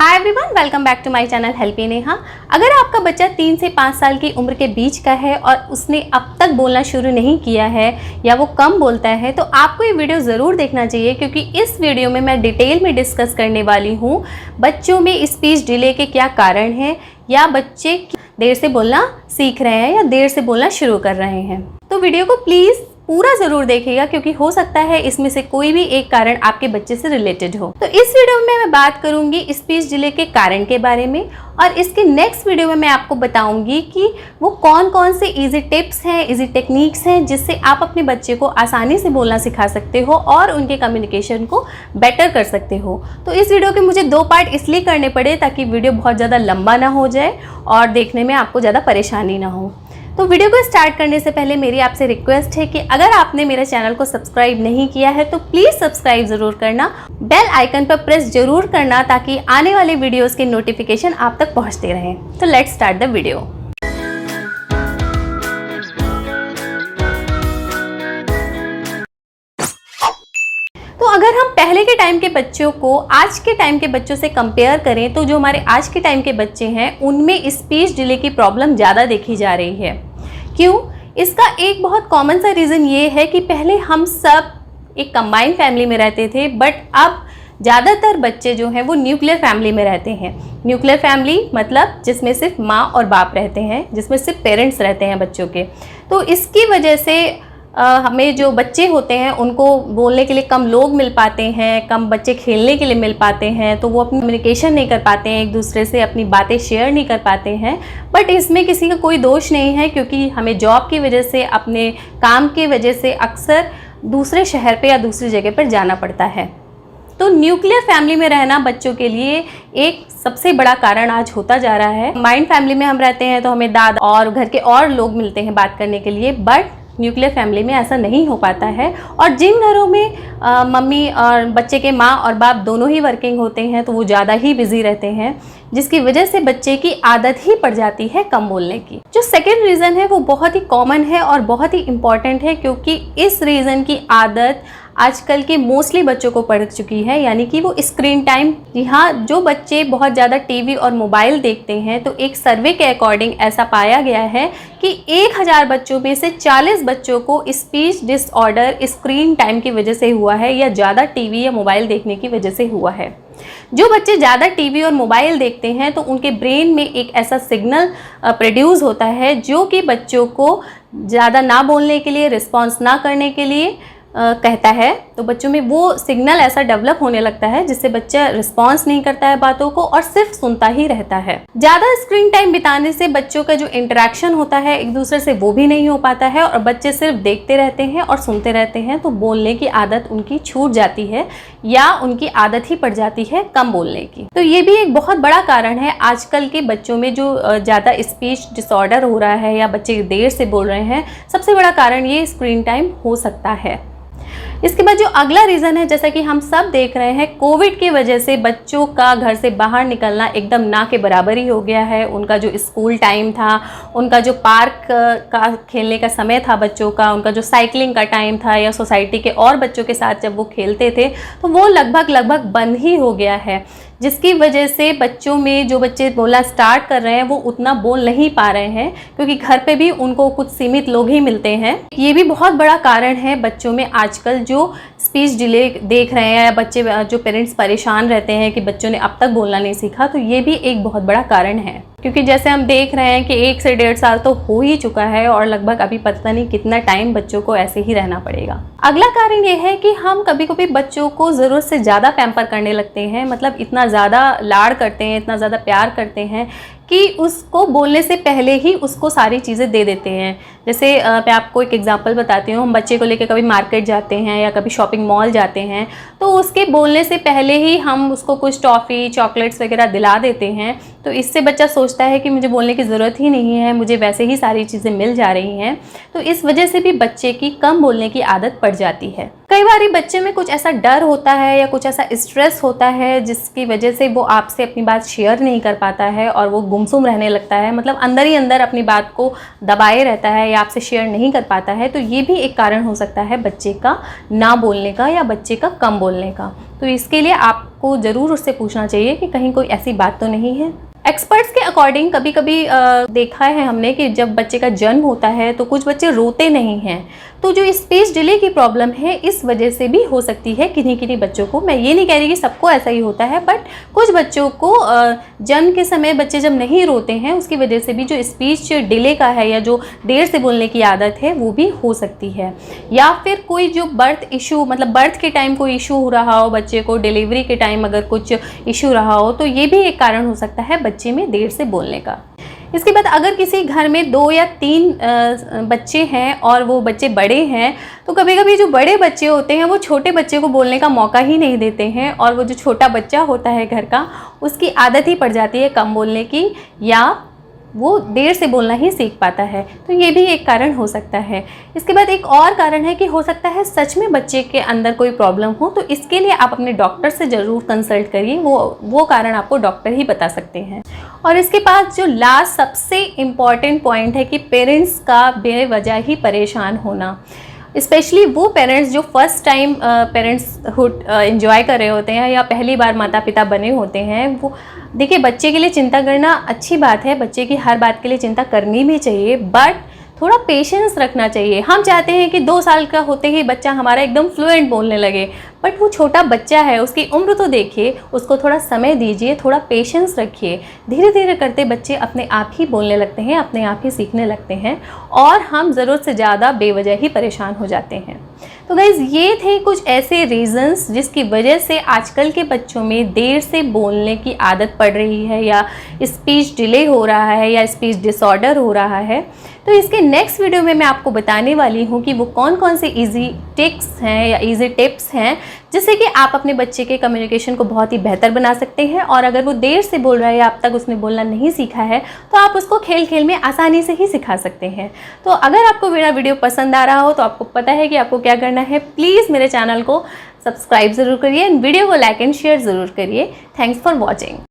Hi everyone, welcome back to my channel Helpy Neha. अगर आपका बच्चा 3 से 5 साल की उम्र के बीच का है और उसने अब तक बोलना शुरू नहीं किया है या वो कम बोलता है तो आपको ये वीडियो ज़रूर देखना चाहिए, क्योंकि इस वीडियो में मैं डिटेल में डिस्कस करने वाली हूँ बच्चों में स्पीच डिले के क्या कारण हैं, या बच्चे देर से बोलना सीख रहे हैं या देर से बोलना शुरू कर रहे हैं। तो वीडियो को प्लीज़ पूरा ज़रूर देखिएगा, क्योंकि हो सकता है इसमें से कोई भी एक कारण आपके बच्चे से रिलेटेड हो। तो इस वीडियो में मैं बात करूंगी स्पीच डिले के कारण के बारे में, और इसके नेक्स्ट वीडियो में मैं आपको बताऊंगी कि वो कौन कौन से इजी टिप्स हैं, इजी टेक्निक्स हैं जिससे आप अपने बच्चे को आसानी से बोलना सिखा सकते हो और उनके कम्युनिकेशन को बेटर कर सकते हो। तो इस वीडियो के मुझे 2 पार्ट इसलिए करने पड़े ताकि वीडियो बहुत ज़्यादा लंबा ना हो जाए और देखने में आपको ज़्यादा परेशानी ना हो। तो वीडियो को स्टार्ट करने से पहले मेरी आपसे रिक्वेस्ट है कि अगर आपने मेरे चैनल को सब्सक्राइब नहीं किया है तो प्लीज़ सब्सक्राइब ज़रूर करना, बेल आइकन पर प्रेस ज़रूर करना ताकि आने वाले वीडियोस के नोटिफिकेशन आप तक पहुंचते रहें। तो लेट्स स्टार्ट द वीडियो। तो अगर हम पहले के टाइम के बच्चों को आज के टाइम के बच्चों से कंपेयर करें तो जो हमारे आज के टाइम के बच्चे हैं उनमें स्पीच डिले की प्रॉब्लम ज़्यादा देखी जा रही है। क्यों? इसका एक बहुत कॉमन सा रीज़न ये है कि पहले हम सब एक कंबाइंड फैमिली में रहते थे, बट अब ज़्यादातर बच्चे जो हैं वो न्यूक्लियर फैमिली में रहते हैं। न्यूक्लियर फैमिली मतलब जिसमें सिर्फ माँ और बाप रहते हैं, जिसमें सिर्फ पेरेंट्स रहते हैं बच्चों के। तो इसकी वजह से हमें जो बच्चे होते हैं उनको बोलने के लिए कम लोग मिल पाते हैं, कम बच्चे खेलने के लिए मिल पाते हैं, तो वो अपनी कम्युनिकेशन नहीं कर पाते हैं, एक दूसरे से अपनी बातें शेयर नहीं कर पाते हैं। बट इसमें किसी का कोई दोष नहीं है, क्योंकि हमें जॉब की वजह से, अपने काम की वजह से अक्सर दूसरे शहर पे या दूसरी जगह पर जाना पड़ता है। तो न्यूक्लियर फैमिली में रहना बच्चों के लिए एक सबसे बड़ा कारण आज होता जा रहा है। कंबाइंड फैमिली में हम रहते हैं तो हमें दादा और घर के और लोग मिलते हैं बात करने के लिए, बट न्यूक्लियर फैमिली में ऐसा नहीं हो पाता है। और जिन घरों में मम्मी और बच्चे के माँ और बाप दोनों ही वर्किंग होते हैं तो वो ज़्यादा ही बिजी रहते हैं, जिसकी वजह से बच्चे की आदत ही पड़ जाती है कम बोलने की। जो सेकेंड रीज़न है वो बहुत ही कॉमन है और बहुत ही इम्पॉर्टेंट है, क्योंकि इस रीज़न की आदत आजकल के मोस्टली बच्चों को पड़ चुकी है, यानी कि वो स्क्रीन टाइम। जी हाँ, जो बच्चे बहुत ज़्यादा टीवी और मोबाइल देखते हैं, तो एक सर्वे के अकॉर्डिंग ऐसा पाया गया है कि 1000 बच्चों में से 40 बच्चों को स्पीच डिसऑर्डर स्क्रीन टाइम की वजह से हुआ है, या ज़्यादा टीवी या मोबाइल देखने की वजह से हुआ है। जो बच्चे ज़्यादा टीवी और मोबाइल देखते हैं तो उनके ब्रेन में एक ऐसा सिग्नल प्रोड्यूस होता है जो कि बच्चों को ज़्यादा ना बोलने के लिए, रिस्पॉन्स ना करने के लिए कहता है। तो बच्चों में वो सिग्नल ऐसा डेवलप होने लगता है जिससे बच्चा रिस्पॉन्स नहीं करता है बातों को और सिर्फ सुनता ही रहता है। ज़्यादा स्क्रीन टाइम बिताने से बच्चों का जो इंटरेक्शन होता है एक दूसरे से वो भी नहीं हो पाता है, और बच्चे सिर्फ देखते रहते हैं और सुनते रहते हैं, तो बोलने की आदत उनकी छूट जाती है या उनकी आदत ही पड़ जाती है कम बोलने की। तो ये भी एक बहुत बड़ा कारण है आजकल के बच्चों में जो ज़्यादा स्पीच डिसऑर्डर हो रहा है या बच्चे देर से बोल रहे हैं। सबसे बड़ा कारण ये स्क्रीन टाइम हो सकता है। इसके बाद जो अगला रीज़न है, जैसा कि हम सब देख रहे हैं, कोविड की वजह से बच्चों का घर से बाहर निकलना एकदम ना के बराबर ही हो गया है। उनका जो स्कूल टाइम था, उनका जो पार्क का खेलने का समय था बच्चों का, उनका जो साइकिलिंग का टाइम था, या सोसाइटी के और बच्चों के साथ जब वो खेलते थे, तो वो लगभग बंद ही हो गया है, जिसकी वजह से बच्चों में जो बच्चे बोलना स्टार्ट कर रहे हैं वो उतना बोल नहीं पा रहे हैं, क्योंकि घर पे भी उनको कुछ सीमित लोग ही मिलते हैं। ये भी बहुत बड़ा कारण है बच्चों में आजकल जो स्पीच डिले देख रहे हैं, या बच्चे जो पेरेंट्स परेशान रहते हैं कि बच्चों ने अब तक बोलना नहीं सीखा, तो ये भी एक बहुत बड़ा कारण है। क्योंकि जैसे हम देख रहे हैं कि 1 से 1.5 साल तो हो ही चुका है और लगभग अभी पता नहीं कितना टाइम बच्चों को ऐसे ही रहना पड़ेगा। अगला कारण ये है कि हम कभी कभी बच्चों को ज़रूरत से ज़्यादा पैम्पर करने लगते हैं, मतलब इतना ज़्यादा लाड़ करते हैं, इतना ज़्यादा प्यार करते हैं कि उसको बोलने से पहले ही उसको सारी चीज़ें दे देते हैं। जैसे मैं आपको एक एग्जांपल बताती हूँ। हम बच्चे को लेकर कभी मार्केट जाते हैं या कभी शॉपिंग मॉल जाते हैं, तो उसके बोलने से पहले ही हम उसको कुछ टॉफ़ी, चॉकलेट्स वगैरह दिला देते हैं। तो इससे बच्चा सोचता है कि मुझे बोलने की ज़रूरत ही नहीं है, मुझे वैसे ही सारी चीज़ें मिल जा रही हैं। तो इस वजह से भी बच्चे की कम बोलने की आदत पड़ जाती है। कई बार बच्चे में कुछ ऐसा डर होता है या कुछ ऐसा स्ट्रेस होता है जिसकी वजह से वो आपसे अपनी बात शेयर नहीं कर पाता है और वो गुमसुम रहने लगता है, मतलब अंदर ही अंदर अपनी बात को दबाए रहता है या आपसे शेयर नहीं कर पाता है। तो ये भी एक कारण हो सकता है बच्चे का ना बोलने का या बच्चे का कम बोलने का। तो इसके लिए आपको ज़रूर उससे पूछना चाहिए कि कहीं कोई ऐसी बात तो नहीं है। एक्सपर्ट्स के अकॉर्डिंग कभी कभी देखा है हमने कि जब बच्चे का जन्म होता है तो कुछ बच्चे रोते नहीं हैं, तो जो स्पीच डिले की प्रॉब्लम है इस वजह से भी हो सकती है किन्हीं बच्चों को। मैं ये नहीं कह रही कि सबको ऐसा ही होता है, बट कुछ बच्चों को जन्म के समय बच्चे जब नहीं रोते हैं उसकी वजह से भी जो स्पीच डिले का है या जो देर से बोलने की आदत है वो भी हो सकती है। या फिर कोई जो बर्थ इशू, मतलब बर्थ के टाइम कोई इशू हो रहा हो बच्चे को, डिलीवरी के टाइम अगर कुछ इशू रहा हो, तो ये भी एक कारण हो सकता है बच्चे में देर से बोलने का। इसके बाद अगर किसी घर में 2 या 3 बच्चे हैं और वो बच्चे बड़े हैं, तो कभी कभी जो बड़े बच्चे होते हैं वो छोटे बच्चे को बोलने का मौका ही नहीं देते हैं, और वो जो छोटा बच्चा होता है घर का उसकी आदत ही पड़ जाती है कम बोलने की, या वो देर से बोलना ही सीख पाता है। तो ये भी एक कारण हो सकता है। इसके बाद एक और कारण है कि हो सकता है सच में बच्चे के अंदर कोई प्रॉब्लम हो, तो इसके लिए आप अपने डॉक्टर से ज़रूर कंसल्ट करिए, वो कारण आपको डॉक्टर ही बता सकते हैं। और इसके बाद जो लास्ट सबसे इम्पॉर्टेंट पॉइंट है कि पेरेंट्स का बेवजह ही परेशान होना, स्पेशली वो पेरेंट्स जो फर्स्ट टाइम पेरेंट्सहुड एंजॉय कर रहे होते हैं या पहली बार माता पिता बने होते हैं। वो देखिए, बच्चे के लिए चिंता करना अच्छी बात है, बच्चे की हर बात के लिए चिंता करनी भी चाहिए, बट थोड़ा पेशेंस रखना चाहिए। हम चाहते हैं कि 2 साल का होते ही बच्चा हमारा एकदम फ्लुएंट बोलने लगे, बट वो छोटा बच्चा है, उसकी उम्र तो देखिए, उसको थोड़ा समय दीजिए, थोड़ा पेशेंस रखिए। धीरे धीरे करते बच्चे अपने आप ही बोलने लगते हैं, अपने आप ही सीखने लगते हैं, और हम ज़रूरत से ज़्यादा बेवजह ही परेशान हो जाते हैं। तो गाइज़, ये थे कुछ ऐसे रीज़न्स जिसकी वजह से आजकल के बच्चों में देर से बोलने की आदत पड़ रही है, या स्पीच डिले हो रहा है, या स्पीच डिसऑर्डर हो रहा है। तो इसके नेक्स्ट वीडियो में मैं आपको बताने वाली हूँ कि वो कौन कौन से इजी ट्रिक्स हैं या इजी टिप्स हैं जिससे कि आप अपने बच्चे के कम्युनिकेशन को बहुत ही बेहतर बना सकते हैं। और अगर वो देर से बोल रहा है या अब तक उसने बोलना नहीं सीखा है, तो आप उसको खेल खेल में आसानी से ही सिखा सकते हैं। तो अगर आपको मेरा वीडियो पसंद आ रहा हो तो आपको पता है कि आपको क्या करना है। प्लीज़ मेरे चैनल को सब्सक्राइब ज़रूर करिए, वीडियो को लाइक एंड शेयर ज़रूर करिए। Thanks for watching.